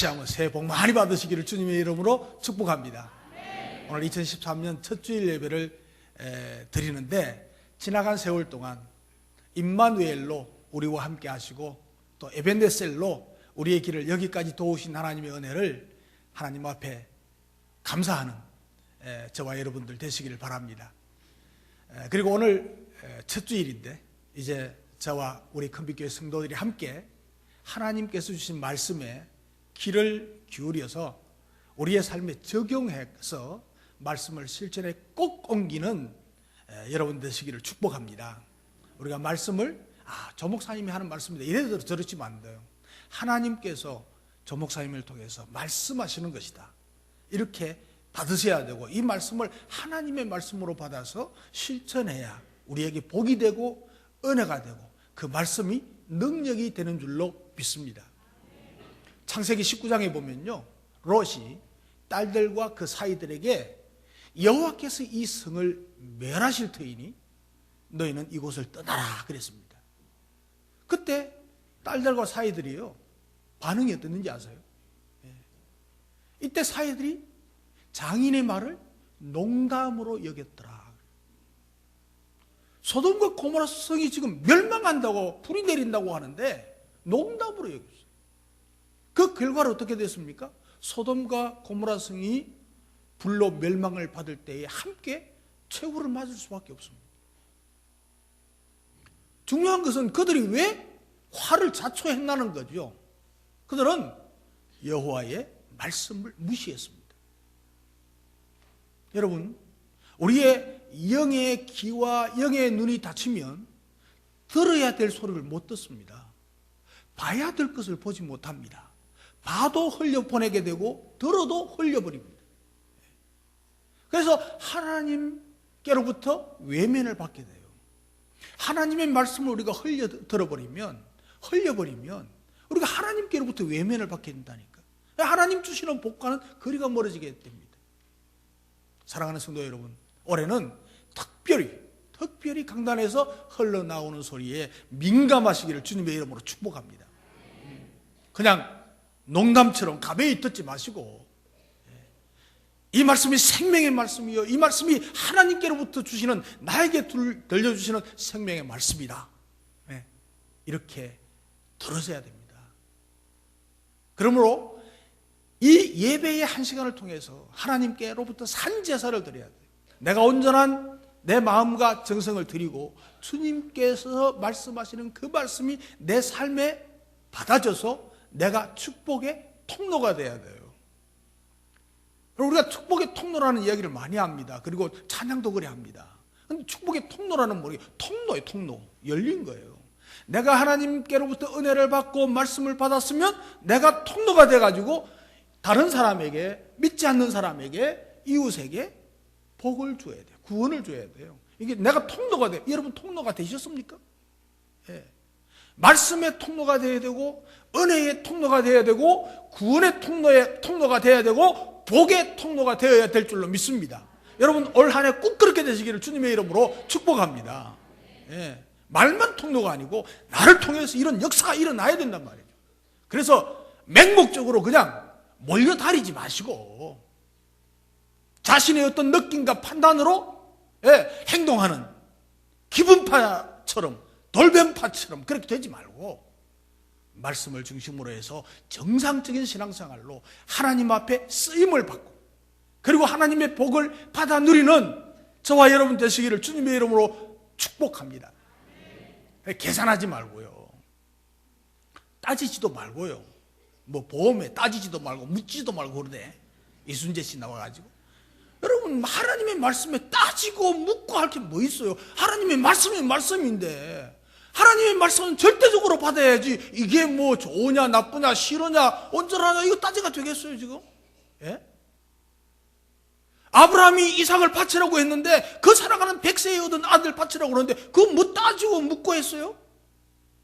한번 새해 복 많이 받으시기를 주님의 이름으로 축복합니다. 오늘 2013년 첫 주일 예배를 드리는데, 지나간 세월 동안 임마누엘로 우리와 함께 하시고 또 에벤네셀로 우리의 길을 여기까지 도우신 하나님의 은혜를 하나님 앞에 감사하는 저와 여러분들 되시기를 바랍니다. 그리고 오늘 첫 주일인데, 이제 저와 우리 큰빛교회 성도들이 함께 하나님께서 주신 말씀에 귀를 기울여서 우리의 삶에 적용해서 말씀을 실천에 꼭 옮기는 여러분 되시기를 축복합니다. 우리가 말씀을 조 목사님이 하는 말씀인데 이래도 저렇지면 안 돼요. 하나님께서 조 목사님을 통해서 말씀하시는 것이다, 이렇게 받으셔야 되고, 이 말씀을 하나님의 말씀으로 받아서 실천해야 우리에게 복이 되고 은혜가 되고 그 말씀이 능력이 되는 줄로 믿습니다. 창세기 19장에 보면요, 롯이 딸들과 그 사이들에게 여호와께서 이 성을 멸하실 터이니 너희는 이곳을 떠나라 그랬습니다. 그때 딸들과 사이들이요, 반응이 어땠는지 아세요? 이때 사이들이 장인의 말을 농담으로 여겼더라. 소돔과 고모라 성이 지금 멸망한다고, 불이 내린다고 하는데 농담으로 여겼어요. 그 결과로 어떻게 됐습니까? 소돔과 고모라 성이 불로 멸망을 받을 때에 함께 최후를 맞을 수밖에 없습니다. 중요한 것은 그들이 왜 화를 자초했나는 거죠. 그들은 여호와의 말씀을 무시했습니다. 여러분, 우리의 영의 귀와 영의 눈이 닫히면 들어야 될 소리를 못 듣습니다. 봐야 될 것을 보지 못합니다. 봐도 흘려보내게 되고 들어도 흘려버립니다. 그래서 하나님께로부터 외면을 받게 돼요. 하나님의 말씀을 우리가 흘려버리면 우리가 하나님께로부터 외면을 받게 된다니까. 하나님 주시는 복과는 거리가 멀어지게 됩니다. 사랑하는 성도 여러분, 올해는 특별히 강단에서 흘러나오는 소리에 민감하시기를 주님의 이름으로 축복합니다. 그냥 농담처럼 가벼이 듣지 마시고, 이 말씀이 생명의 말씀이요, 이 말씀이 하나님께로부터 주시는, 나에게 들려주시는 생명의 말씀이다, 이렇게 들으셔야 됩니다. 그러므로 이 예배의 한 시간을 통해서 하나님께로부터 산제사를 드려야 돼요. 내가 온전한 내 마음과 정성을 드리고 주님께서 말씀하시는 그 말씀이 내 삶에 받아져서 내가 축복의 통로가 돼야 돼요. 우리가 축복의 통로라는 이야기를 많이 합니다. 그리고 찬양도 그래 합니다. 근데 축복의 통로라는 뭐예요? 통로예요, 통로. 열린 거예요. 내가 하나님께로부터 은혜를 받고 말씀을 받았으면 내가 통로가 돼가지고 다른 사람에게, 믿지 않는 사람에게, 이웃에게 복을 줘야 돼요. 구원을 줘야 돼요. 이게 내가 통로가 돼요. 여러분 통로가 되셨습니까? 예. 말씀의 통로가 되어야 되고, 은혜의 통로가 되어야 되고, 구원의 통로가 되어야 되고, 복의 통로가 되어야 될 줄로 믿습니다. 여러분 올 한 해 꼭 그렇게 되시기를 주님의 이름으로 축복합니다. 예. 말만 통로가 아니고 나를 통해서 이런 역사가 일어나야 된단 말이죠. 그래서 맹목적으로 그냥 몰려다니지 마시고 자신의 어떤 느낌과 판단으로 행동하는 기분파처럼, 돌변파처럼 그렇게 되지 말고 말씀을 중심으로 해서 정상적인 신앙생활로 하나님 앞에 쓰임을 받고, 그리고 하나님의 복을 받아 누리는 저와 여러분 되시기를 주님의 이름으로 축복합니다. 계산하지 말고요, 따지지도 말고요, 뭐 보험에 따지지도 말고 묻지도 말고 그러네. 이순재 씨 나와가지고. 여러분 하나님의 말씀에 따지고 묻고 할 게 뭐 있어요? 하나님의 말씀이 말씀인데 하나님의 말씀은 절대적으로 받아야지. 이게 뭐 좋으냐 나쁘냐 싫으냐 온전하냐 이거 따지가 되겠어요 지금? 예? 아브라함이 이삭을 바치라고 했는데 그 살아가는 100세에 얻은 아들 바치라고 그러는데 그거 뭐 따지고 묻고 했어요?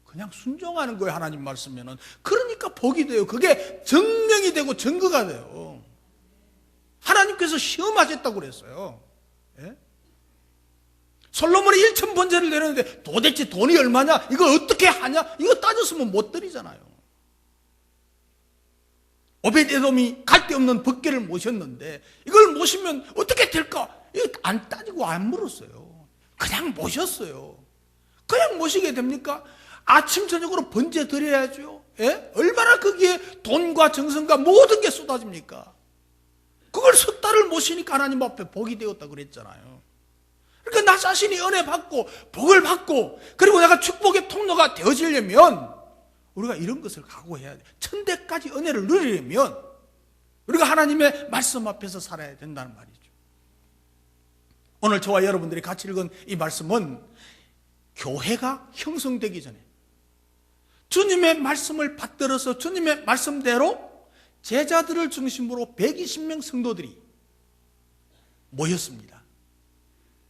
그냥 순종하는 거예요. 하나님 말씀에는. 그러니까 복이 돼요. 그게 증명이 되고 증거가 돼요. 하나님께서 시험하셨다고 그랬어요. 예? 솔로몬이 1,000번제를 내렸는데 도대체 돈이 얼마냐? 이거 어떻게 하냐? 이거 따졌으면 못 드리잖아요. 오벳에돔이 갈데없는 벗개를 모셨는데 이걸 모시면 어떻게 될까? 이거 안 따지고 안 물었어요. 그냥 모셨어요. 그냥 모시게 됩니까? 아침 저녁으로 번제 드려야죠. 예? 얼마나 거기에 돈과 정성과 모든 게 쏟아집니까? 그걸 석 달을 모시니까 하나님 앞에 복이 되었다 그랬잖아요. 그러니까 나 자신이 은혜 받고 복을 받고 그리고 내가 축복의 통로가 되어지려면 우리가 이런 것을 각오해야 돼. 천대까지 은혜를 누리려면 우리가 하나님의 말씀 앞에서 살아야 된다는 말이죠. 오늘 저와 여러분들이 같이 읽은 이 말씀은 교회가 형성되기 전에 주님의 말씀을 받들어서 주님의 말씀대로 제자들을 중심으로 120명 성도들이 모였습니다.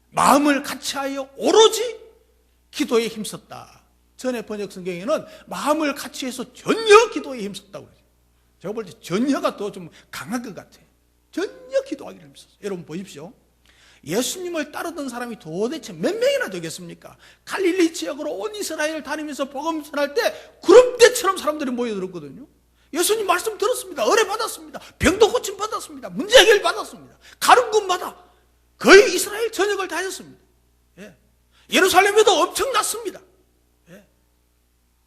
마음을 같이하여 오로지 기도에 힘썼다. 전에 번역 성경에는 마음을 같이해서 전혀 기도에 힘썼다고 그러죠. 제가 볼 때 전혀가 더 좀 강한 것 같아요. 전혀 기도하기를 힘썼어요. 여러분 보십시오. 예수님을 따르던 사람이 도대체 몇 명이나 되겠습니까? 갈릴리 지역으로 온 이스라엘을 다니면서 복음 전할 때 구름대처럼 사람들이 모여들었거든요. 예수님 말씀 들었습니다. 은혜 받았습니다. 병도 고침 받았습니다. 문제 해결 받았습니다. 가는 곳마다 거의 이스라엘 전역을 다녔습니다. 예. 예루살렘에도 엄청났습니다. 예.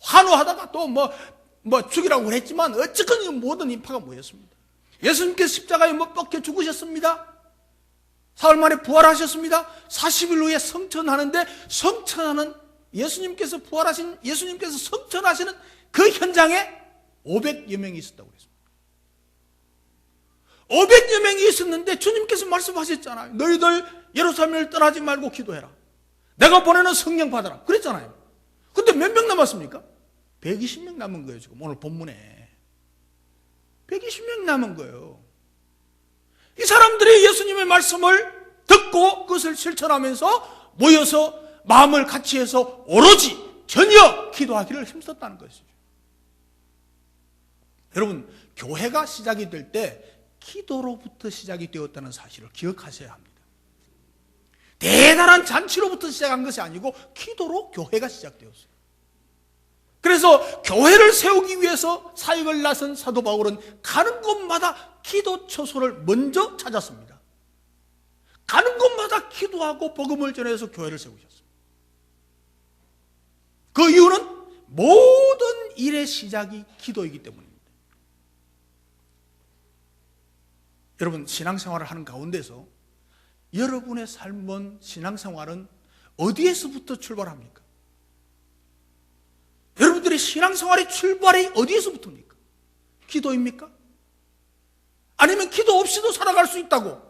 환호하다가 또 죽이라고 그랬지만 어쨌건 모든 인파가 모였습니다. 예수님께서 십자가에 못 박혀 죽으셨습니다. 사흘 만에 부활하셨습니다. 40일 후에 성천하는데 성천하는 예수님께서 부활하신 예수님께서 성천하시는 그 현장에 500여 명이 있었다고 그랬습니다. 500여 명이 있었는데 주님께서 말씀하셨잖아요. 너희들 예루살렘을 떠나지 말고 기도해라. 내가 보내는 성령 받아라. 그랬잖아요. 근데 몇 명 남았습니까? 120명 남은 거예요. 지금 오늘 본문에 120명 남은 거예요. 이 사람들이 예수님의 말씀을 듣고 그것을 실천하면서 모여서 마음을 같이 해서 오로지 전혀 기도하기를 힘썼다는 것이죠. 여러분, 교회가 시작이 될 때 기도로부터 시작이 되었다는 사실을 기억하셔야 합니다. 대단한 잔치로부터 시작한 것이 아니고 기도로 교회가 시작되었어요. 그래서 교회를 세우기 위해서 사역을 나선 사도 바울은 가는 곳마다 기도 처소를 먼저 찾았습니다. 가는 곳마다 기도하고 복음을 전해서 교회를 세우셨습니다. 그 이유는 모든 일의 시작이 기도이기 때문입니다. 여러분, 신앙생활을 하는 가운데서 여러분의 삶은 신앙생활은 어디에서부터 출발합니까? 여러분들의 신앙생활의 출발이 어디에서부터입니까? 기도입니까? 아니면 기도 없이도 살아갈 수 있다고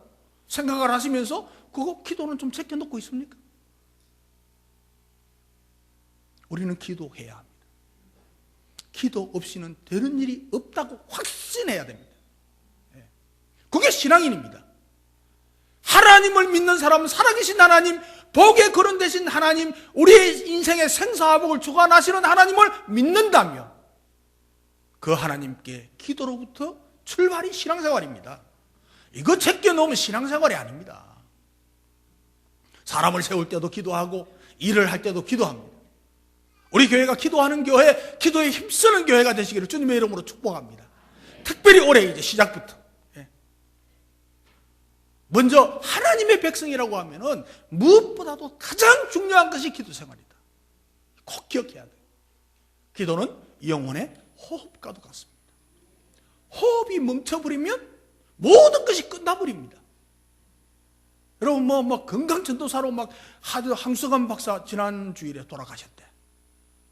생각을 하시면서 그거 기도는 좀 제껴놓고 있습니까? 우리는 기도해야 합니다. 기도 없이는 되는 일이 없다고 확신해야 됩니다. 그게 신앙인입니다. 하나님을 믿는 사람은 살아계신 하나님, 복의 근원 되신 하나님, 우리의 인생의 생사화복을 주관하시는 하나님을 믿는다면 그 하나님께 기도로부터 출발이 신앙생활입니다. 이거 제껴놓으면 신앙생활이 아닙니다. 사람을 세울 때도 기도하고 일을 할 때도 기도합니다. 우리 교회가 기도하는 교회, 기도에 힘쓰는 교회가 되시기를 주님의 이름으로 축복합니다. 특별히 올해 이제 시작부터 먼저 하나님의 백성이라고 하면은 무엇보다도 가장 중요한 것이 기도 생활이다. 꼭 기억해야 돼요. 기도는 영혼의 호흡과도 같습니다. 호흡이 멈춰버리면 모든 것이 끝나버립니다. 여러분 건강전도사로 황수관 박사 지난 주일에 돌아가셨대.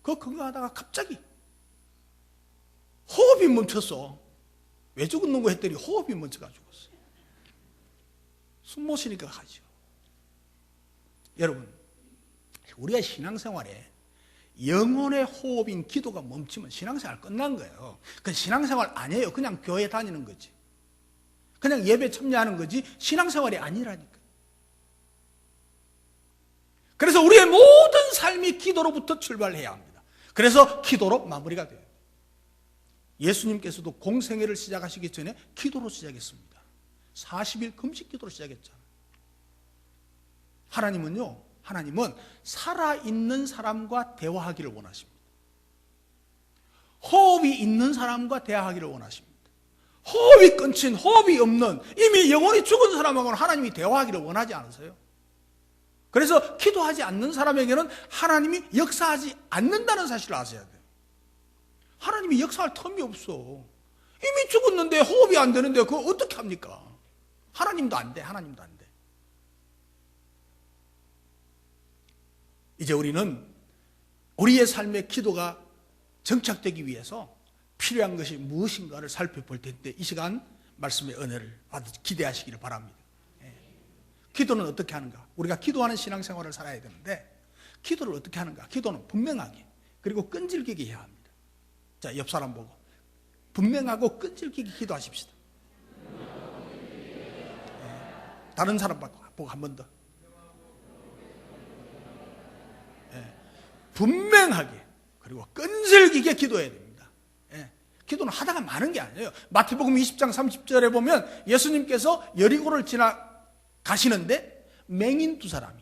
그 건강하다가 갑자기 호흡이 멈췄어. 왜 죽었는고 했더니 호흡이 멈춰가지고 죽었어. 숨 못 쉬니까 하죠. 여러분, 우리가 신앙생활에 영혼의 호흡인 기도가 멈추면 신앙생활 끝난 거예요. 그건 신앙생활 아니에요. 그냥 교회 다니는 거지. 그냥 예배 참여하는 거지 신앙생활이 아니라니까. 그래서 우리의 모든 삶이 기도로부터 출발해야 합니다. 그래서 기도로 마무리가 돼요. 예수님께서도 공생애를 시작하시기 전에 기도로 시작했습니다. 40일 금식 기도로 시작했잖아요. 하나님은 살아있는 사람과 대화하기를 원하십니다. 호흡이 있는 사람과 대화하기를 원하십니다. 호흡이 끊친, 호흡이 없는, 이미 영혼이 죽은 사람하고는 하나님이 대화하기를 원하지 않으세요. 그래서 기도하지 않는 사람에게는 하나님이 역사하지 않는다는 사실을 아셔야 돼요. 하나님이 역사할 텀이 없어. 이미 죽었는데 호흡이 안 되는데 그거 어떻게 합니까? 하나님도 안 돼. 하나님도 안 돼. 이제 우리는 우리의 삶의 기도가 정착되기 위해서 필요한 것이 무엇인가를 살펴볼 텐데, 이 시간 말씀의 은혜를 기대하시기를 바랍니다. 기도는 어떻게 하는가? 우리가 기도하는 신앙생활을 살아야 되는데, 기도를 어떻게 하는가? 기도는 분명하게 그리고 끈질기게 해야 합니다. 자, 옆 사람 보고 분명하고 끈질기게 기도하십시다. 다른 사람 보고 한 번 더. 분명하게 그리고 끈질기게 기도해야 됩니다. 기도는 하다가 마는 게 아니에요. 마태복음 20장 30절에 보면 예수님께서 여리고를 지나가시는데 맹인 두 사람이,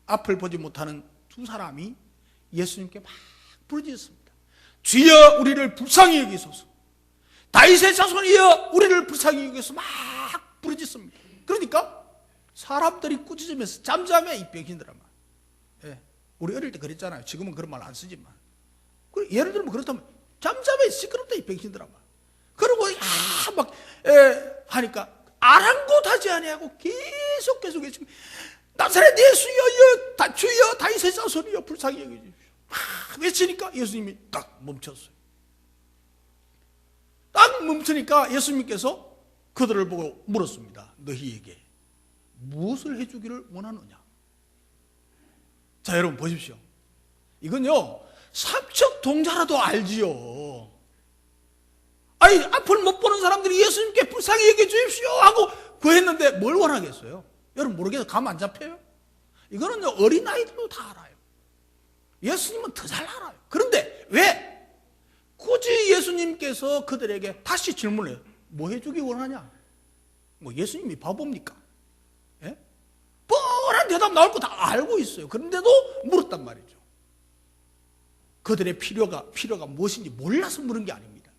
앞을 보지 못하는 두 사람이 예수님께 막 부르짖었습니다. 주여 우리를 불쌍히 여기소서. 다윗의 자손이여 우리를 불쌍히 여기소서. 막 부르짖습니다. 그러니까 사람들이 꾸짖으면서 잠잠해, 이 병신들아. 우리 어릴 때 그랬잖아요. 지금은 그런 말 안 쓰지만. 예를 들면 그렇다면 잠잠해, 시끄럽다, 이 병신들아. 그리고 막 하니까 아랑곳하지 아니하고 계속 나사렛 예수여 주여 다윗의 자손이여 불쌍히 여기십시오. 막 외치니까 예수님이 딱 멈췄어요. 딱 멈추니까 예수님께서 그들을 보고 물었습니다. 너희에게 무엇을 해주기를 원하느냐? 자, 여러분 보십시오. 이건요, 삼척 동자라도 알지요. 아니, 앞을 못 보는 사람들이 예수님께 불쌍히 여겨 주십시오 하고 구했는데 뭘 원하겠어요? 여러분 모르겠어요? 감 안 잡혀요? 이거는 어린아이들도 다 알아요. 예수님은 더 잘 알아요. 그런데 왜 굳이 예수님께서 그들에게 다시 질문해요? 뭐 해주기 원하냐? 뭐 예수님이 바보입니까? 예? 뻔한 대답 나올 거 다 알고 있어요. 그런데도 물었단 말이죠. 그들의 필요가 무엇인지 몰라서 물은 게 아닙니다.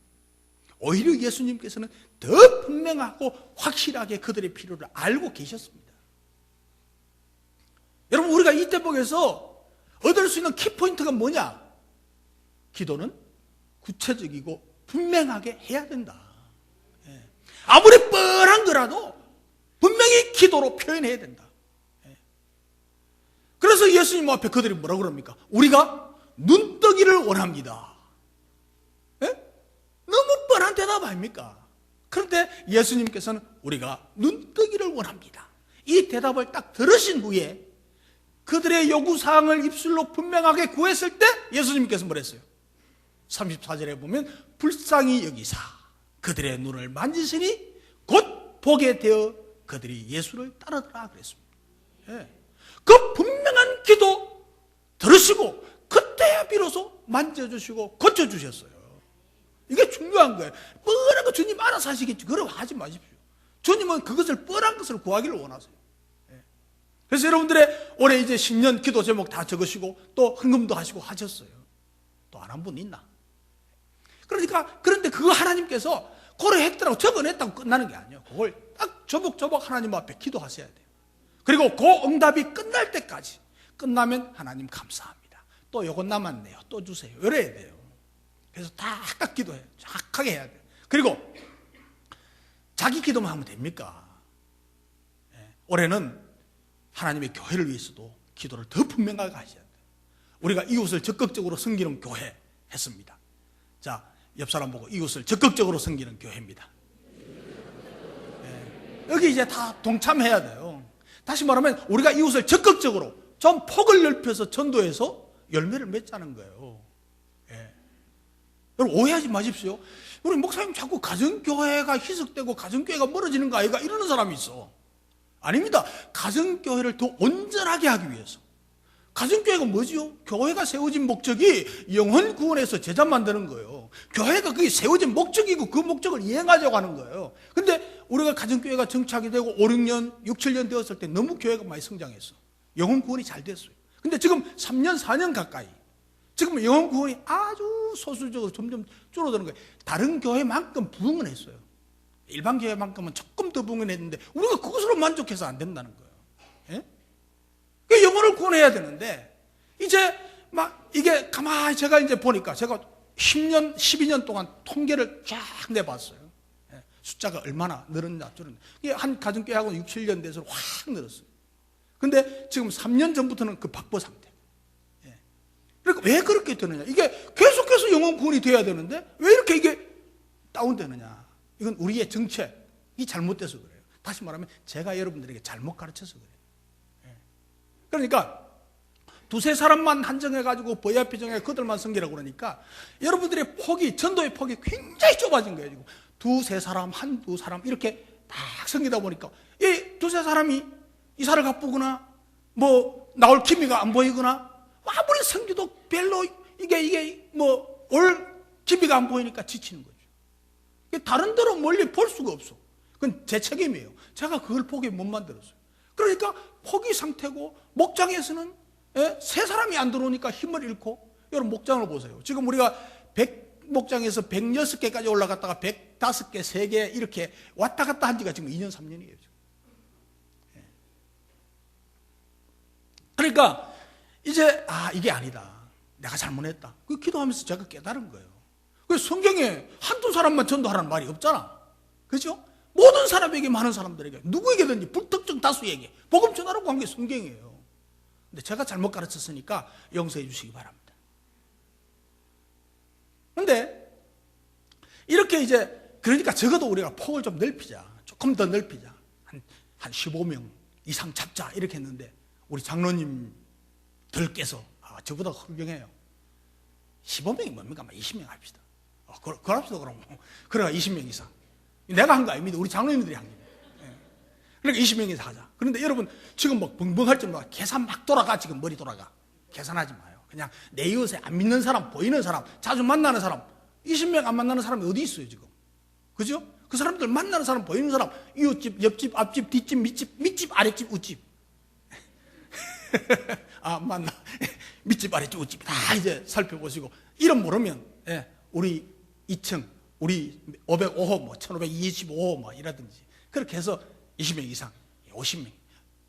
오히려 예수님께서는 더 분명하고 확실하게 그들의 필요를 알고 계셨습니다. 여러분, 우리가 이 대목에서 얻을 수 있는 키포인트가 뭐냐? 기도는 구체적이고 분명하게 해야 된다. 아무리 뻔한 거라도 분명히 기도로 표현해야 된다. 그래서 예수님 앞에 그들이 뭐라고 그럽니까? 우리가 눈뜨기를 원합니다. 너무 뻔한 대답 아닙니까? 그런데 예수님께서는 우리가 눈뜨기를 원합니다. 이 대답을 딱 들으신 후에 그들의 요구사항을 입술로 분명하게 구했을 때 예수님께서 뭐랬어요? 34절에 보면 불쌍히 여기사 그들의 눈을 만지시니 곧 보게 되어 그들이 예수를 따르더라 그랬습니다. 그 분명한 기도 들으시고 그때야 비로소 만져주시고 고쳐주셨어요. 이게 중요한 거예요. 뻔한 거 주님 알아서 하시겠지. 그럼 하지 마십시오. 주님은 그것을 뻔한 것을 구하기를 원하세요. 그래서 여러분들의 올해 이제 신년 기도 제목 다 적으시고 또 헌금도 하시고 하셨어요. 또 안 한 분 있나? 그런데 그거 하나님께서 고려했더라고 적어냈다고 끝나는 게 아니에요. 그걸 딱 조목조목 하나님 앞에 기도하셔야 돼요. 그리고 그 응답이 끝날 때까지, 끝나면 하나님 감사합니다, 또 요거 남았네요, 또 주세요, 이래야 돼요. 그래서 딱 기도해요. 정확하게 해야 돼요. 그리고 자기 기도만 하면 됩니까? 올해는 하나님의 교회를 위해서도 기도를 더 분명하게 하셔야 돼요. 우리가 이웃을 적극적으로 섬기는 교회 했습니다. 자, 옆 사람 보고 이웃을 적극적으로 섬기는 교회입니다. 여기 이제 다 동참해야 돼요. 다시 말하면 우리가 이웃을 적극적으로 좀 폭을 넓혀서 전도해서 열매를 맺자는 거예요. 여러분 오해하지 마십시오. 우리 목사님 자꾸 가정교회가 희석되고 가정교회가 멀어지는 거 아이가 이러는 사람이 있어. 아닙니다. 가정교회를 더 온전하게 하기 위해서. 가정교회가 뭐지요? 교회가 세워진 목적이 영혼 구원해서 제자 만드는 거예요. 교회가 그게 세워진 목적이고 그 목적을 이행하자고 하는 거예요. 근데 우리가 가정교회가 정착이 되고 5, 6년, 6, 7년 되었을 때 너무 교회가 많이 성장했어. 영혼 구원이 잘 됐어요. 근데 지금 3년, 4년 가까이 지금 영혼 구원이 아주 소수적으로 점점 줄어드는 거예요. 다른 교회만큼 부흥은 했어요. 일반 교회만큼은 조금 더 봉헌했는데 우리가 그것으로 만족해서 안 된다는 거예요. 예? 그 영혼을 구원해야 되는데 이제 막 이게 가만히 제가 이제 보니까 제가 10년, 12년 동안 통계를 쫙 내봤어요. 예? 숫자가 얼마나 늘었냐 줄었냐. 이게 한 가정교회하고 6, 7년 돼서 확 늘었어요. 근데 지금 3년 전부터는 그 박보 상태. 예. 그러니까 왜 그렇게 되느냐? 이게 계속해서 영혼 구원이 돼야 되는데 왜 이렇게 이게 다운되느냐? 이건 우리의 정책이 잘못돼서 그래요. 다시 말하면 제가 여러분들에게 잘못 가르쳐서 그래요. 예. 그러니까 두세 사람만 한정해가지고 보야피정에 그들만 섬기라고 그러니까 여러분들의 폭이, 전도의 폭이 굉장히 좁아진 거예요. 지금 두세 사람, 한두 사람 이렇게 딱 섬기다 보니까 이 두세 사람이 이사를 가쁘거나 뭐 나올 기미가 안 보이거나 아무리 섬기도 별로 이게 뭐 올 기미가 안 보이니까 지치는 거죠. 다른 데로 멀리 볼 수가 없어. 그건 제 책임이에요. 제가 그걸 포기 못 만들었어요. 그러니까 포기 상태고 목장에서는 세 사람이 안 들어오니까 힘을 잃고 여러분 목장을 보세요. 지금 우리가 100목장에서 106개까지 올라갔다가 105개, 3개 이렇게 왔다 갔다 한 지가 지금 2년, 3년이에요. 그러니까 이제 이게 아니다. 내가 잘못했다. 그 기도하면서 제가 깨달은 거예요. 그래서 성경에 한두 사람만 전도하라는 말이 없잖아. 그렇죠? 모든 사람에게, 많은 사람들에게, 누구에게든지 불특정 다수에게 복음 전하라고 한 게 성경이에요. 근데 제가 잘못 가르쳤으니까 용서해 주시기 바랍니다. 근데 이렇게 이제 그러니까 적어도 우리가 폭을 좀 넓히자. 조금 더 넓히자. 한 15명 이상 잡자 이렇게 했는데 우리 장로님들께서 저보다 훌륭해요. 15명이 뭡니까? 20명 합시다. 그럽시다 그럼. 그래가 20명 이상. 내가 한 거 아닙니다. 우리 장로님들이 한 거예요. 그러니까 20명 이상 하자. 그런데 여러분 지금 막 벙벙할 정도로 계산 막 돌아가. 지금 머리 돌아가. 계산하지 마요. 그냥 내 이웃에 안 믿는 사람, 보이는 사람, 자주 만나는 사람, 20명 안 만나는 사람이 어디 있어요 지금? 그죠? 그 사람들 만나는 사람, 보이는 사람, 이웃집, 옆집, 앞집, 뒷집, 밑집, 아랫집, 웃집. 맞나? 밑집, 아랫집, 웃집 다 이제 살펴보시고 이름 모르면 우리 2층, 우리 505호, 뭐 1525호 뭐 이라든지 그렇게 해서 20명 이상, 50명.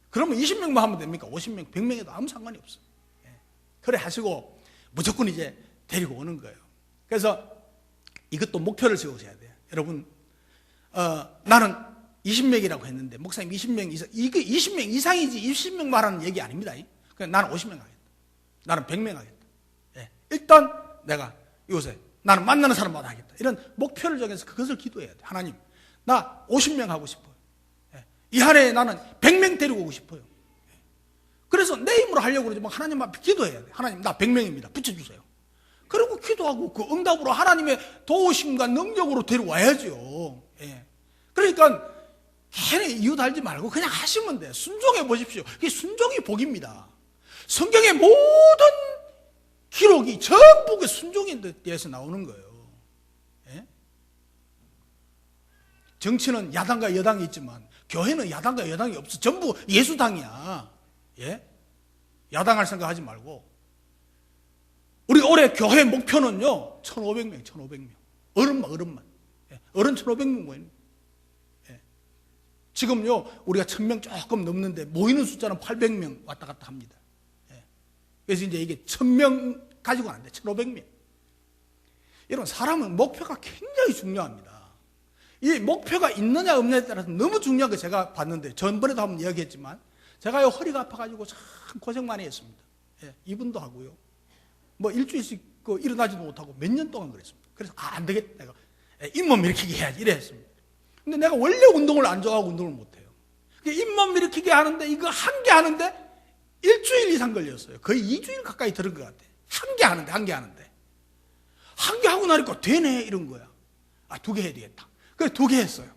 그러면 20명만 하면 됩니까? 50명, 100명에도 아무 상관이 없어요. 그래 하시고 무조건 이제 데리고 오는 거예요. 그래서 이것도 목표를 세우셔야 돼요. 여러분, 나는 20명이라고 했는데 목사님 20명 이상, 이게 20명 이상이지 20명 말하는 얘기 아닙니다. 그냥 나는 50명 하겠다. 나는 100명 하겠다. 일단 내가 요새 나는 만나는 사람마다 하겠다. 이런 목표를 정해서 그것을 기도해야 돼. 하나님, 나 50명 하고 싶어요. 이 한 해에 나는 100명 데리고 오고 싶어요. 그래서 내 힘으로 하려고 그러지 만 하나님 앞에 기도해야 돼. 하나님, 나 100명입니다. 붙여주세요. 그리고 기도하고 그 응답으로 하나님의 도우심과 능력으로 데려와야죠. 그러니까 괜히 이유 달지 말고 그냥 하시면 돼. 순종해 보십시오. 그게 순종이 복입니다. 성경의 모든 기록이 전부 그 순종에 대해서 나오는 거예요. 정치는 야당과 여당이 있지만 교회는 야당과 여당이 없어. 전부 예수당이야. 야당할 생각하지 말고. 우리 올해 교회 목표는요 1,500명, 1,500명. 어른만. 어른 1,500명 모이는. 지금요 우리가 1,000명 조금 넘는데 모이는 숫자는 800명 왔다 갔다 합니다. 그래서 이제 이게 1,000명 가지고는 안 돼. 1,500명. 여러분, 사람은 목표가 굉장히 중요합니다. 이 목표가 있느냐 없느냐에 따라서 너무 중요한 거 제가 봤는데 전번에도 한번 이야기했지만 제가요 허리가 아파가지고 참 고생 많이 했습니다. 이분도 하고요. 뭐 일주일씩 일어나지도 못하고 몇 년 동안 그랬습니다. 그래서 안 되겠다. 내가 잇몸 일으키기 해야지 이래 했습니다. 근데 내가 원래 운동을 안 좋아하고 운동을 못해요. 잇몸 일으키기 하는데 이거 한 개 하는데 일주일 이상 걸렸어요. 거의 2주일 가까이 들은 것 같아. 한 개 하는데. 한 개 하고 나니까 되네 이런 거야. 2개 해야 되겠다. 그래서 2개 했어요.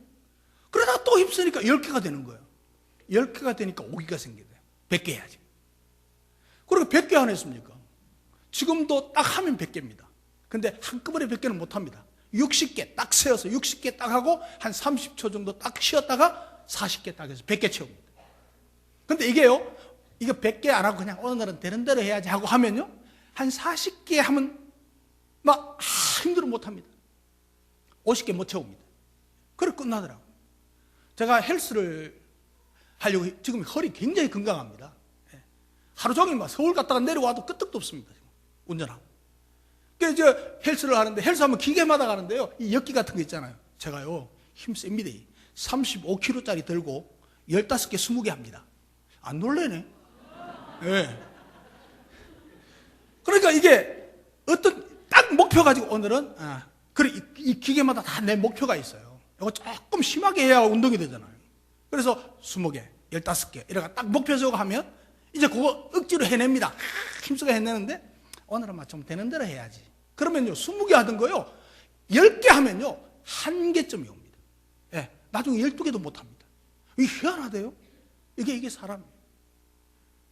그러다가 또 힘쓰니까 10개가 되는 거예요. 10개가 되니까 오기가 생겨요. 100개 해야지. 그리고 100개 안 했습니까? 지금도 딱 하면 100개입니다. 근데 한꺼번에 100개는 못 합니다. 60개 딱 세워서 60개 딱 하고 한 30초 정도 딱 쉬었다가 40개 딱 해서 100개 채웁니다. 근데 이게요, 이거 100개 안 하고 그냥 오늘은 되는 대로 해야지 하고 하면요, 한 40개 하면 막 힘들어 못 합니다. 50개 못 채웁니다. 그래 끝나더라고요. 제가 헬스를 하려고 지금 허리 굉장히 건강합니다. 하루 종일 막 서울 갔다가 내려와도 끄떡도 없습니다. 지금 운전하고. 그래서 이제 헬스를 하는데 헬스하면 기계마다 가는데요. 이 역기 같은 거 있잖아요. 제가요 힘 셉니다. 35kg짜리 들고 15개, 20개 합니다. 안 놀래네. 네. 그러니까 이게 어떤 딱 목표 가지고 오늘은 그래 이 기계마다 다 내 목표가 있어요. 이거 조금 심하게 해야 운동이 되잖아요. 그래서 20개, 15개 이렇게 딱 목표 적고 하면 이제 그거 억지로 해냅니다. 힘쓰고 해내는데 오늘은 막 좀 되는 대로 해야지. 그러면요 20개 하던 거요 10개 하면요 1개점이 옵니다. 예, 나중에 12개도 못 합니다. 이게 희한하대요. 이게 사람이에요.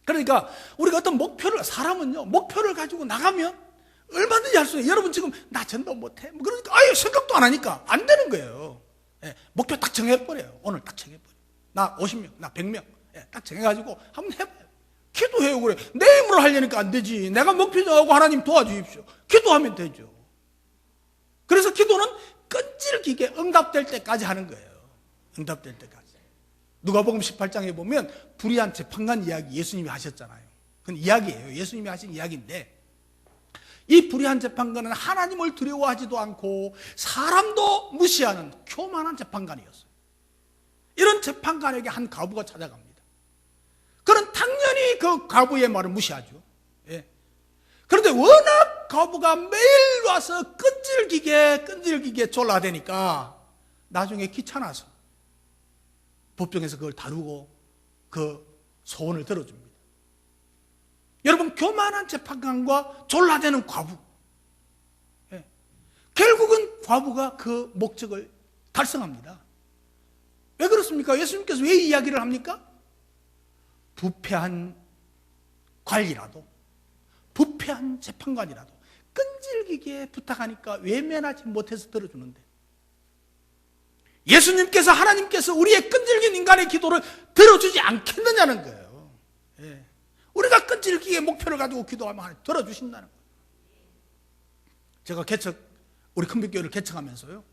그러니까 우리가 어떤 사람은요 목표를 가지고 나가면 얼마든지 할 수 있어요. 여러분 지금 나 전도 못해 그러니까 아예 생각도 안 하니까 안 되는 거예요. 예, 목표 딱 정해버려요. 오늘 딱 정해버려요. 나 50명, 나 100명 딱 정해가지고 한번 해봐요. 기도해요. 그래 내 힘으로 하려니까 안 되지. 내가 목표 정하고 하나님 도와주십시오. 기도하면 되죠. 그래서 기도는 끈질기게 응답될 때까지 하는 거예요. 응답될 때까지. 누가복음 18장에 보면 불의한 재판관 이야기 예수님이 하셨잖아요. 그건 이야기예요. 예수님이 하신 이야기인데 이 불의한 재판관은 하나님을 두려워하지도 않고 사람도 무시하는 교만한 재판관이었어요. 이런 재판관에게 한 과부가 찾아갑니다. 그는 당연히 그 과부의 말을 무시하죠. 예. 그런데 워낙 과부가 매일 와서 끈질기게 졸라대니까 나중에 귀찮아서 법정에서 그걸 다루고 그 소원을 들어줍니다. 여러분 교만한 재판관과 졸라대는 과부. 예. 결국은 과부가 그 목적을 달성합니다. 왜 그렇습니까? 예수님께서 왜 이야기를 합니까? 부패한 관리라도 부패한 재판관이라도 끈질기게 부탁하니까 외면하지 못해서 들어주는데 예수님께서 하나님께서 우리의 끈질긴 인간의 기도를 들어주지 않겠느냐는 거예요. 예. 우리가 끈질기게 목표를 가지고 기도하면 하나님 들어주신다는 거예요. 제가 우리 큰빛교회를 개척하면서요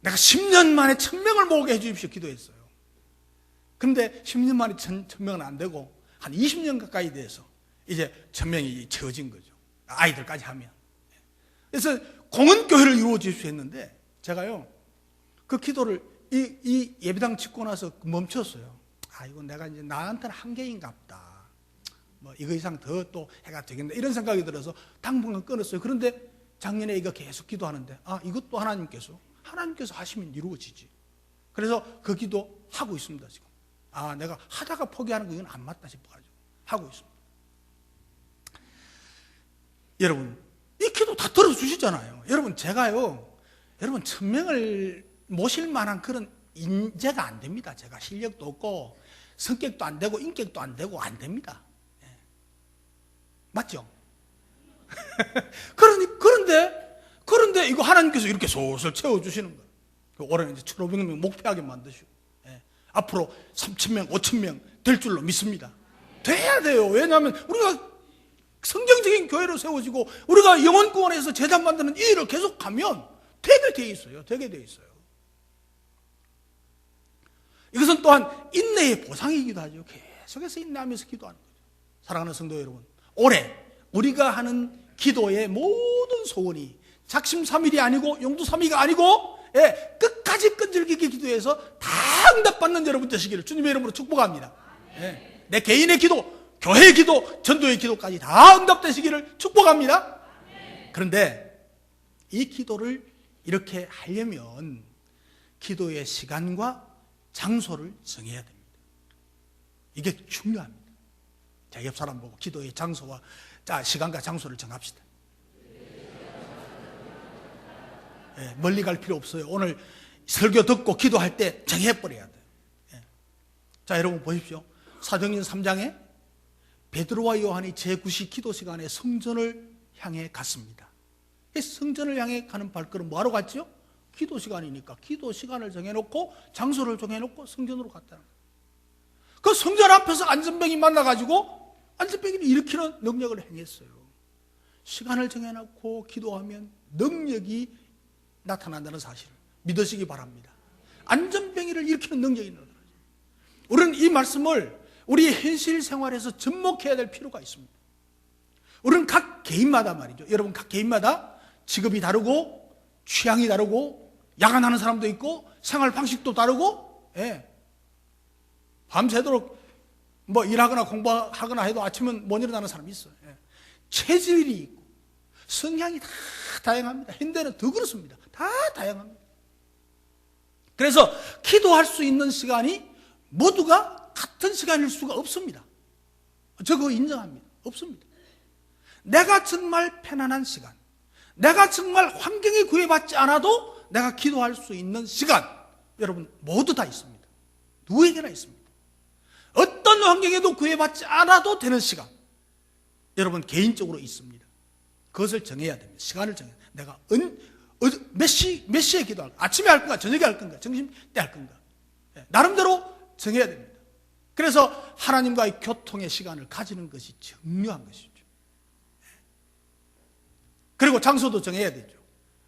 내가 10년 만에 1000명을 모으게 해주십시오 기도했어요. 그런데 10년 만에 1000명은 안 되고 한 20년 가까이 돼서 이제 1000명이 채워진 거죠. 아이들까지 하면. 그래서 공원교회를 이루어 주십시오 했는데 제가요 그 기도를 이 예배당 짓고 나서 멈췄어요. 이거 내가 이제 나한테는 한계인가 보다. 뭐 이거 이상 더 또 해가 되겠네 이런 생각이 들어서 당분간 끊었어요. 그런데 작년에 이거 계속 기도하는데 이것도 하나님께서 하시면 이루어지지. 그래서 그 기도 하고 있습니다 지금. 내가 하다가 포기하는 거 이건 안 맞다 싶어가지고 하고 있습니다. 여러분 이 기도 다 들어주시잖아요. 여러분 제가요 여러분 1000명을 모실 만한 그런 인재가 안 됩니다. 제가 실력도 없고 성격도 안 되고 인격도 안 되고 안 됩니다. 예. 맞죠? 그런데 이거 하나님께서 이렇게 솔솔 채워주시는 거예요. 올해는 이제 1,500명 목표하게 만드시고 앞으로 3,000명, 5,000명 될 줄로 믿습니다. 돼야 돼요. 왜냐하면 우리가 성경적인 교회로 세워지고 우리가 영혼구원에서 제단 만드는 이 일을 계속하면 되게 돼 있어요. 이것은 또한 인내의 보상이기도 하죠. 계속해서 인내하면서 기도하는 거죠. 사랑하는 성도 여러분, 올해 우리가 하는 기도의 모든 소원이 작심삼일이 아니고 용두삼이가 아니고 끝까지 끈질기게 기도해서 다 응답받는 여러분 되시기를 주님의 이름으로 축복합니다. 내 개인의 기도, 교회의 기도, 전도의 기도까지 다 응답되시기를 축복합니다. 그런데 이 기도를 이렇게 하려면 기도의 시간과 장소를 정해야 됩니다. 이게 중요합니다. 자, 옆 사람 보고 기도의 장소와 시간과 장소를 정합시다. 멀리 갈 필요 없어요. 오늘 설교 듣고 기도할 때 정해버려야 돼요. 자, 여러분 보십시오. 사도행전 3장에 베드로와 요한이 제9시 기도 시간에 성전을 향해 갔습니다. 성전을 향해 가는 발걸음 뭐하러 갔죠? 기도 시간이니까 기도 시간을 정해놓고 장소를 정해놓고 성전으로 갔다는 거예요. 그 성전 앞에서 안전병이 만나가지고 안전병이를 일으키는 능력을 행했어요. 시간을 정해놓고 기도하면 능력이 나타난다는 사실을 믿으시기 바랍니다. 안전병이를 일으키는 능력이 있는 거예요. 우리는 이 말씀을 우리의 현실 생활에서 접목해야 될 필요가 있습니다. 우리는 각 개인마다 말이죠. 여러분 각 개인마다 직업이 다르고 취향이 다르고 야간하는 사람도 있고 생활 방식도 다르고, 밤새도록 뭐 일하거나 공부하거나 해도 아침은 못 일어나는 사람이 있어요. 체질이 있고 성향이 다 다양합니다. 현대는 더 그렇습니다. 다 다양합니다. 그래서 기도할 수 있는 시간이 모두가 같은 시간일 수가 없습니다. 저 그거 인정합니다. 없습니다. 내가 정말 편안한 시간, 내가 정말 환경에 구애받지 않아도 내가 기도할 수 있는 시간, 여러분 모두 다 있습니다. 누구에게나 있습니다. 어떤 환경에도 구애받지 않아도 되는 시간, 여러분 개인적으로 있습니다. 그것을 정해야 됩니다. 시간을 정해야 됩니다. 내가 몇 시에 기도할까? 아침에 할 건가? 저녁에 할 건가? 점심 때 할 건가? 나름대로 정해야 됩니다. 그래서 하나님과의 교통의 시간을 가지는 것이 중요한 것이죠. 그리고 장소도 정해야 되죠.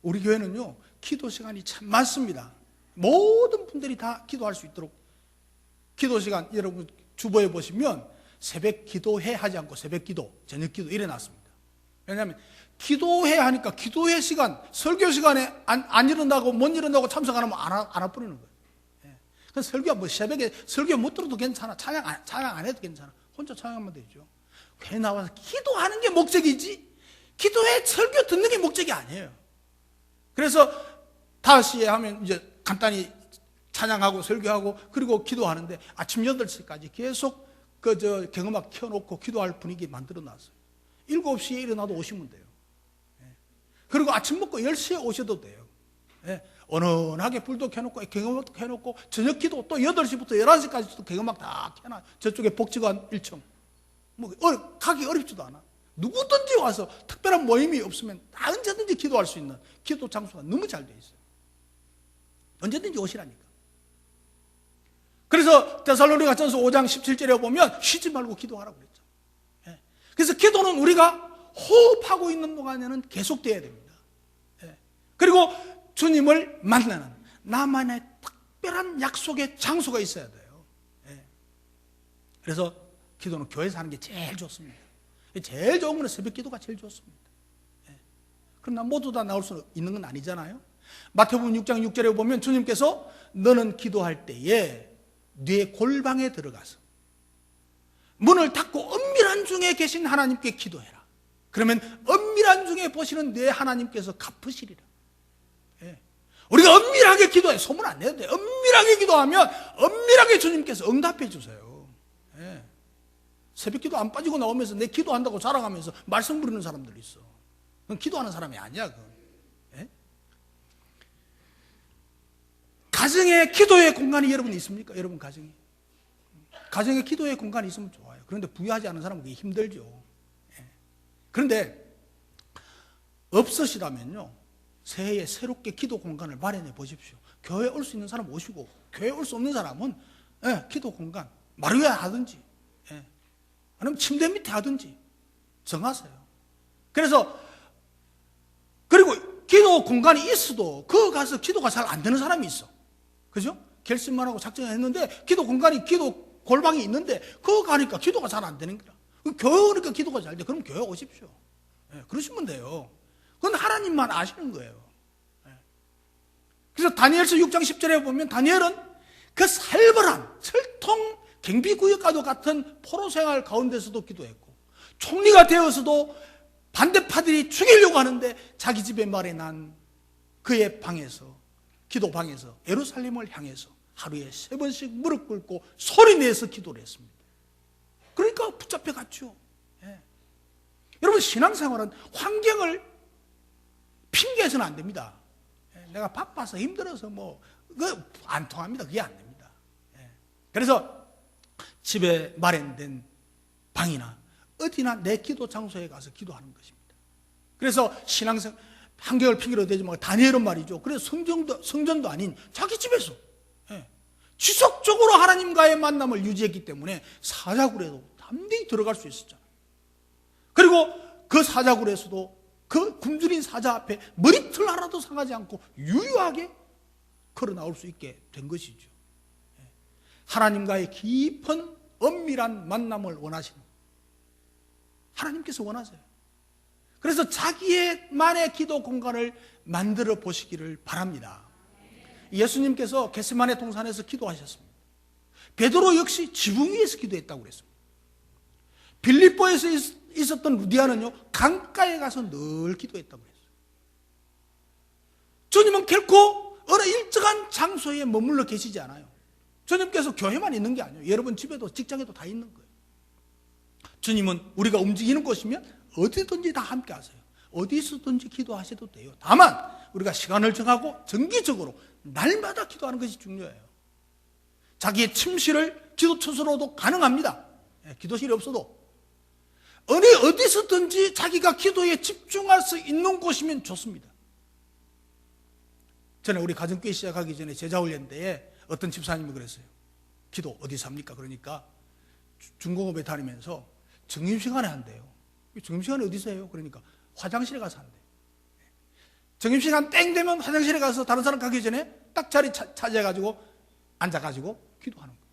우리 교회는요, 기도 시간이 참 많습니다. 모든 분들이 다 기도할 수 있도록 기도 시간, 여러분 주보에 보시면 새벽 기도회 하지 않고 새벽 기도, 저녁 기도 이래 놨습니다. 왜냐하면 기도회 하니까 기도회 시간, 설교 시간에 안 일어나고 못 일어나고 참석 안 하면 안 와버리는 거예요. 그래서 설교 뭐 새벽에 설교 못 들어도 괜찮아. 찬양 안 해도 괜찮아. 혼자 찬양하면 되죠. 회 나와서 기도하는 게 목적이지 기도회 설교 듣는 게 목적이 아니에요. 그래서 5시에 하면 이제 간단히 찬양하고 설교하고 그리고 기도하는데 아침 8시까지 계속 경음악 켜놓고 기도할 분위기 만들어 놨어요. 7시에 일어나도 오시면 돼요. 그리고 아침 먹고 10시에 오셔도 돼요. 은은하게 불도 켜놓고 경음악도 켜놓고 저녁 기도 또 8시부터 11시까지 또 경음악 다 켜놔. 저쪽에 복지관 1층. 뭐 가기 어렵지도 않아. 누구든지 와서 특별한 모임이 없으면 다 언제든지 기도할 수 있는 기도 장소가 너무 잘 돼 있어요. 언제든지 오시라니까. 그래서 데살로니가전서 5장 17절에 보면 쉬지 말고 기도하라고 그랬죠. 그래서 기도는 우리가 호흡하고 있는 동안에는 계속돼야 됩니다. 그리고 주님을 만나는 나만의 특별한 약속의 장소가 있어야 돼요. 그래서 기도는 교회에서 하는 게 제일 좋습니다. 제일 좋은 건 새벽 기도가 제일 좋습니다. 그러나 모두 다 나올 수 있는 건 아니잖아요. 마태복음 6장 6절에 보면 주님께서 너는 기도할 때에 네 골방에 들어가서 문을 닫고 은밀한 중에 계신 하나님께 기도해라. 그러면 은밀한 중에 보시는 내 하나님께서 갚으시리라. 우리가 은밀하게 기도해. 소문 안 내도 돼. 은밀하게 기도하면 은밀하게 주님께서 응답해 주세요. 새벽 기도 안 빠지고 나오면서 내 기도한다고 자랑하면서 말씀 부르는 사람들이 있어. 그건 기도하는 사람이 아니야. 그건. 가정에 기도의 공간이 여러분 있습니까? 여러분 가정에 기도의 공간이 있으면 좋아요. 그런데 부유하지 않은 사람은 그게 힘들죠. 그런데 없으시다면요, 새해에 새롭게 기도 공간을 마련해 보십시오. 교회에 올 수 있는 사람 오시고 교회에 올 수 없는 사람은 기도 공간 마루에 하든지 아니면 침대 밑에 하든지 정하세요. 그리고 기도 공간이 있어도 그 가서 기도가 잘 안 되는 사람이 있어. 그죠? 결심만 하고 작정을 했는데 기도 공간이 기도 골방이 있는데 그거 가니까 기도가 잘 안 되는 거야. 교회 오니까 기도가 잘 돼. 그럼 교회 오십시오. 그러시면 돼요. 그건 하나님만 아시는 거예요. 그래서 다니엘서 6장 10절에 보면 다니엘은 그 살벌한 철통 경비구역과도 같은 포로 생활 가운데서도 기도했고 총리가 되어서도 반대파들이 죽이려고 하는데 자기 집에 말에 난 그의 방에서 기도방에서 예루살렘을 향해서 하루에 3번씩 무릎 꿇고 소리내서 기도를 했습니다. 그러니까 붙잡혀 갔죠. 여러분 신앙생활은 환경을 핑계해서는 안 됩니다. 내가 바빠서 힘들어서 그거 안 통합니다. 그게 안 됩니다. 그래서 집에 마련된 방이나 어디나 내 기도 장소에 가서 기도하는 것입니다. 그래서 신앙생활 환경을 핑계로 대지 말고 다니엘은 말이죠. 그래서 성전도 아닌 자기 집에서 지속적으로 하나님과의 만남을 유지했기 때문에 사자굴에도 담대히 들어갈 수 있었잖아요. 그리고 그 사자굴에서도 그 굶주린 사자 앞에 머리털 하나도 상하지 않고 유유하게 걸어 나올 수 있게 된 것이죠. 하나님과의 깊은 엄밀한 만남을 원하시는, 하나님께서 원하세요. 그래서 자기만의 기도 공간을 만들어 보시기를 바랍니다. 예수님께서 겟세마네 동산에서 기도하셨습니다. 베드로 역시 지붕 위에서 기도했다고 그랬습니다. 빌립보에서 있었던 루디아는요, 강가에 가서 늘 기도했다고 그랬어요. 주님은 결코 어느 일정한 장소에 머물러 계시지 않아요. 주님께서 교회만 있는 게 아니에요. 여러분 집에도 직장에도 다 있는 거예요. 주님은 우리가 움직이는 곳이면 어디든지 다 함께 하세요. 어디서든지 기도하셔도 돼요. 다만 우리가 시간을 정하고 정기적으로 날마다 기도하는 것이 중요해요. 자기의 침실을 기도처소로도 가능합니다. 기도실이 없어도 어디서든지 자기가 기도에 집중할 수 있는 곳이면 좋습니다. 전에 우리 가정교회 시작하기 전에 제자훈련 때에 어떤 집사님이 그랬어요. 기도 어디서 합니까? 그러니까 중공업에 다니면서 점심시간에 한대요. 점심시간에 어디서 해요? 그러니까 화장실에 가서 한대요. 점심시간 땡 되면 화장실에 가서 다른 사람 가기 전에 딱 자리 차지해가지고 앉아가지고 기도하는 거예요.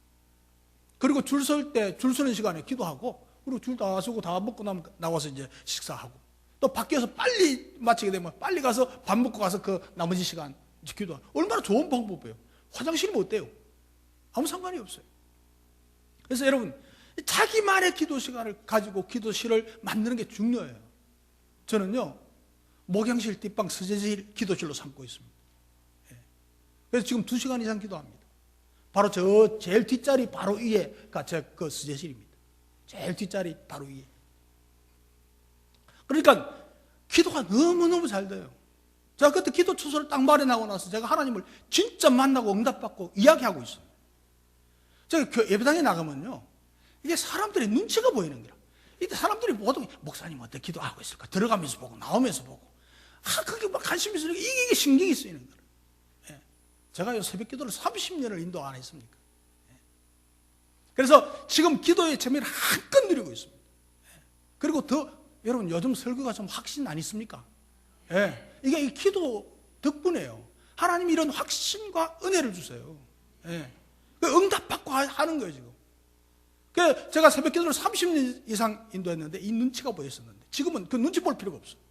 그리고 줄 서는 시간에 기도하고, 그리고 줄 다 서고 다 먹고 나면 나와서 이제 식사하고, 또 밖에서 빨리 마치게 되면 빨리 가서 밥 먹고 가서 그 나머지 시간 기도하고. 얼마나 좋은 방법이에요. 화장실이면 어때요? 아무 상관이 없어요. 그래서 여러분, 자기만의 기도 시간을 가지고 기도실을 만드는 게 중요해요. 저는요, 목양실 뒷방 서재실 기도실로 삼고 있습니다. 그래서 지금 2시간 이상 기도합니다. 바로 저 제일 뒷자리 바로 위에가 제 그 서재실입니다. 제일 뒷자리 바로 위에. 그러니까 기도가 너무너무 잘 돼요. 제가 그때 기도 처소를 딱 마련하고 나서 제가 하나님을 진짜 만나고 응답받고 이야기하고 있어요. 제가 예배당에 나가면요, 이게 사람들의 눈치가 보이는 거라. 이때 사람들이 보통 목사님 어떻게 기도하고 있을까? 들어가면서 보고 나오면서 보고, 그게 막 관심이 있으니까 이게 신경이 쓰이는 거예요. 제가요 새벽 기도를 30년을 인도 안 했습니까? 그래서 지금 기도의 재미를 한껏 누리고 있습니다. 그리고 더 여러분 요즘 설교가 좀 확신 안 있습니까? 이게 이 기도 덕분에요. 하나님이 이런 확신과 은혜를 주세요. 응답받고 하는 거예요 지금. 그래서 제가 새벽 기도를 30년 이상 인도했는데 이 눈치가 보였었는데 지금은 그 눈치 볼 필요가 없어요.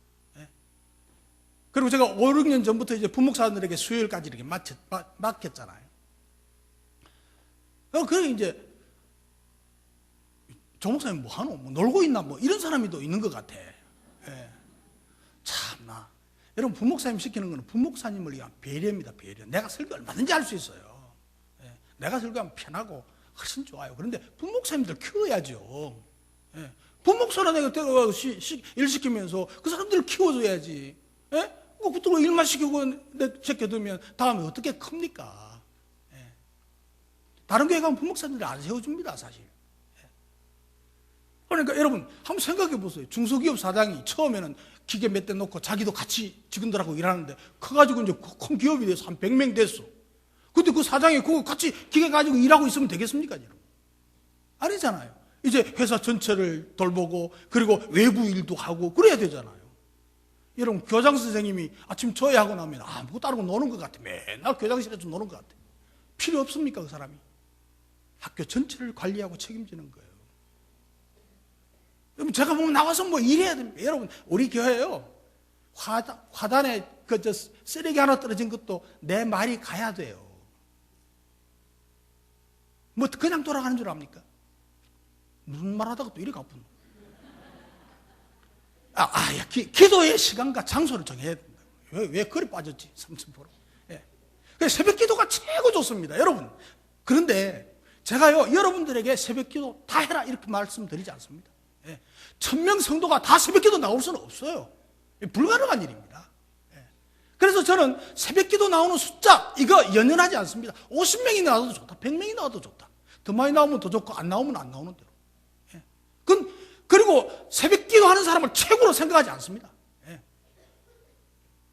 그리고 제가 5, 6년 전부터 이제 부목사들에게 수요일까지 이렇게 맡겼잖아요. 그래 이제 조 목사님 뭐 하노? 뭐 놀고 있나? 뭐 이런 사람이 또 있는 것 같아. 참나. 여러분 부목사님 시키는 거는 부목사님을 위한 배려입니다. 배려. 내가 설교 얼마든지 할 수 있어요. 내가 설교하면 편하고 훨씬 좋아요. 그런데 부목사님들 키워야죠. 부목사라 내가 일 시키면서 그 사람들을 키워줘야지. 그것도 일만 시키고 제껴두면 다음에 어떻게 큽니까? 다른 교회 가면 부목사님들이 안 세워줍니다, 사실. 그러니까 여러분 한번 생각해 보세요. 중소기업 사장이 처음에는 기계 몇 대 놓고 자기도 같이 직원들하고 일하는데 커가지고 이제 큰 기업이 돼서 한 100명 됐어. 근데 그 사장이 그거 같이 기계 가지고 일하고 있으면 되겠습니까, 여러분? 아니잖아요. 이제 회사 전체를 돌보고 그리고 외부 일도 하고 그래야 되잖아요. 여러분 교장 선생님이 아침 조회하고 나면 아무것도 안 하고 노는 것 같아. 맨날 교장실에서 노는 것 같아. 필요 없습니까, 그 사람이? 학교 전체를 관리하고 책임지는 거예요. 여러분 제가 보면 나와서 뭐 일해야 됩니다. 여러분 우리 교회요 화단에 그 쓰레기 하나 떨어진 것도 내 말이 가야 돼요. 뭐 그냥 돌아가는 줄 압니까? 무슨 말 하다가 또 이렇게 아픈. 기도의 시간과 장소를 정해야 된다. 왜 그리 빠졌지? 30%. 그래서 새벽 기도가 최고 좋습니다, 여러분. 그런데 제가요 여러분들에게 새벽 기도 다 해라 이렇게 말씀드리지 않습니다. 1000명 성도가 다 새벽 기도 나올 수는 없어요. 불가능한 일입니다. 그래서 저는 새벽 기도 나오는 숫자 이거 연연하지 않습니다. 50명이 나와도 좋다, 100명이 나와도 좋다. 더 많이 나오면 더 좋고 안 나오면 안 나오는 대로. 그리고 새벽 기도하는 사람을 최고로 생각하지 않습니다.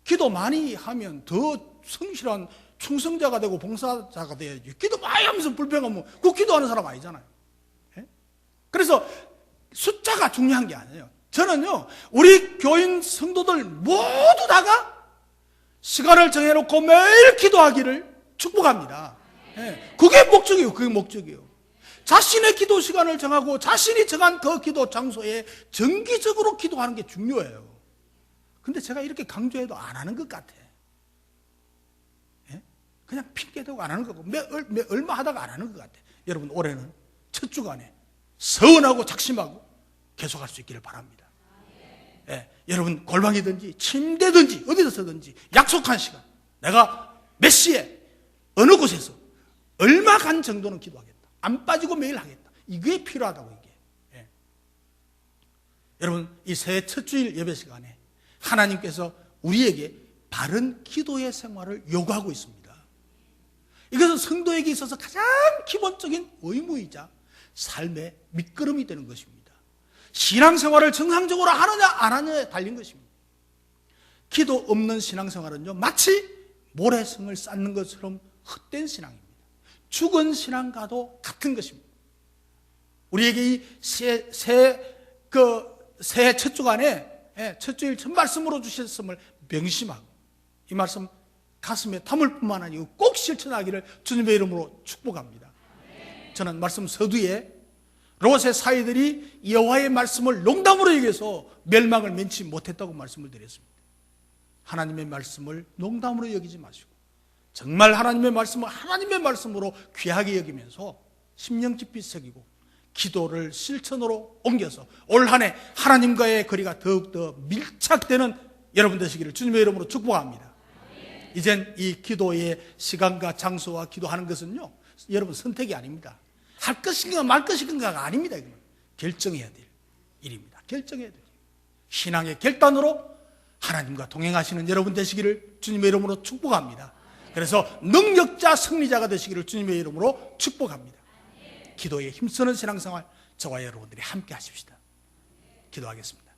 기도 많이 하면 더 성실한 충성자가 되고 봉사자가 돼야지. 기도 많이 하면서 불평하면 그 기도하는 사람 아니잖아요. 그래서 숫자가 중요한 게 아니에요. 저는요 우리 교인 성도들 모두 다가 시간을 정해놓고 매일 기도하기를 축복합니다. 예, 그게 목적이에요. 그게 목적이에요. 자신의 기도 시간을 정하고 자신이 정한 그 기도 장소에 정기적으로 기도하는 게 중요해요. 근데 제가 이렇게 강조해도 안 하는 것 같아. 예? 그냥 핑계대고 안 하는 거고 얼마 하다가 안 하는 것 같아. 여러분 올해는 첫 주간에 서운하고 작심하고 계속할 수 있기를 바랍니다. 예, 여러분 골방이든지 침대든지 어디서든지 약속한 시간, 내가 몇 시에 어느 곳에서 얼마간 정도는 기도하겠다. 안 빠지고 매일 하겠다. 이게 필요하다고 이게. 예. 여러분 이 새해 첫 주일 예배 시간에 하나님께서 우리에게 바른 기도의 생활을 요구하고 있습니다. 이것은 성도에게 있어서 가장 기본적인 의무이자 삶의 밑거름이 되는 것입니다. 신앙생활을 정상적으로 하느냐 안 하느냐에 달린 것입니다. 기도 없는 신앙생활은요 마치 모래성을 쌓는 것처럼 헛된 신앙입니다. 죽은 신앙과도 같은 것입니다. 우리에게 이 새해 첫 주간에 첫 주일 첫 말씀으로 주셨음을 명심하고 이 말씀 가슴에 담을 뿐만 아니고 꼭 실천하기를 주님의 이름으로 축복합니다. 저는 말씀 서두에 롯의 사이들이 여호와의 말씀을 농담으로 여겨서 멸망을 면치 못했다고 말씀을 드렸습니다. 하나님의 말씀을 농담으로 여기지 마시고 정말 하나님의 말씀을 하나님의 말씀으로 귀하게 여기면서 심령 깊이 새기고 기도를 실천으로 옮겨서 올 한 해 하나님과의 거리가 더욱더 밀착되는 여러분 되시기를 주님의 이름으로 축복합니다. 이젠 이 기도의 시간과 장소와 기도하는 것은요 여러분 선택이 아닙니다. 할 것인가 말 것인가가 아닙니다. 이건 결정해야 될 일입니다. 결정해야 될 일. 신앙의 결단으로 하나님과 동행하시는 여러분 되시기를 주님의 이름으로 축복합니다. 그래서 능력자 승리자가 되시기를 주님의 이름으로 축복합니다. 기도에 힘쓰는 신앙생활 저와 여러분들이 함께 하십시다. 기도하겠습니다.